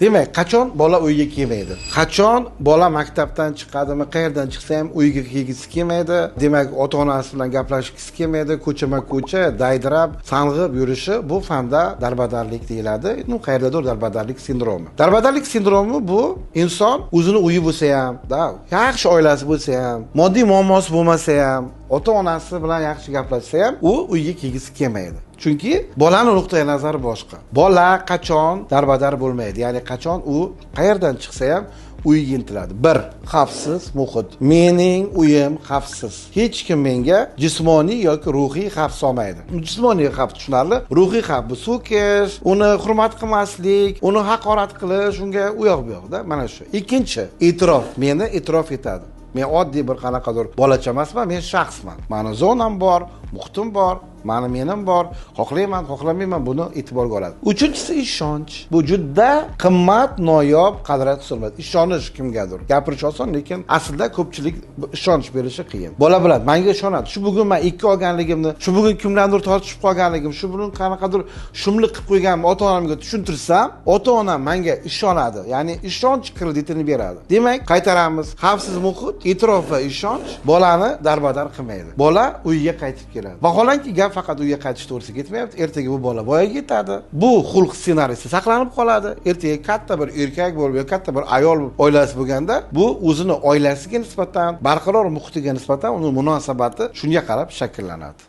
Demak, qachon bola uyga kelmaydi? Qachon bola maktabdan chiqadimi, qayerdan chiqsa ham uyga kelgisi kelmaydi. Demak, ota-onasi bilan gaplashgisi kelmaydi, ko'chama-ko'cha daydirab, sang'ib yurishi bu fanda darbadarlik deyiladi. Qayerdadir darbadarlik sindromi. Darbadarlik sindromi bu inson o'zini uyi bo'lsa ham, yaxshi oilasi bo'lsa ham, moddiy muammosi bo'lmasa ham, ota-onasi bilan yaxshi gaplashsa ham, u uyga kelgisi kelmaydi. Chunki bolaning nuqtai nazari boshqa. Bola qachon darbadar bo'lmaydi, ya'ni qachon u qayerdan chiqsa ham uyga intiladi. Bir, xavfsiz muhit. Mening uyim xavfsiz. Hech kim menga jismoniy yoki ruhiy xavf solmaydi. Jismoniy xavf tushunarli, ruhiy xavf bu so'kish, uni hurmat qilmaslik, uni haqorat qilish, unga u yoq bu yoqda. Mana shu. Ikkinchi, e'tirof. Meni e'tirof etadi. Men oddiy bir qanaqadir bolacha emasman, men shaxsman. Mani zonam bor, muhitim bor, menim bor, xohlayman, xohlamayman buni e'tiborga oladi. Uchinchisi ishonch. Bu juda qimmat, noyob qadr-qimmat. Ishonish kimgadir. Gapirish oson, lekin aslida ko'pchilik ishonch berishi qiyin. Bola biladi, menga ishonadi. Shu bugun men 2 olganligimni, shu bugun kimlardir tortishib qolganligim, shu bugun qanaqadir shumlik qilib qo'yganimni ota-onamga tushuntirsam, ota-onam menga ishonadi. Ya'ni ishonch kreditini beradi. Demak, qaytaramiz. Xavfsiz muhit, e'tirof va ishonch bolani darbadar qilmaydi. Bola uyiga qaytib keladi. Vaholanki gap faqat uyga qaytish to'g'risi ketmayapti. Ertaga bu bola voyaga yetadi. Bu xulq ssenariysi saqlanib qoladi. Ertaga katta bir erkak bo'lib, katta bir ayol oilasi bo'lganda, bu o'zini oilasiga nisbatan, barqaror muhitiga nisbatan uning munosabati shunga qarab shakllanadi.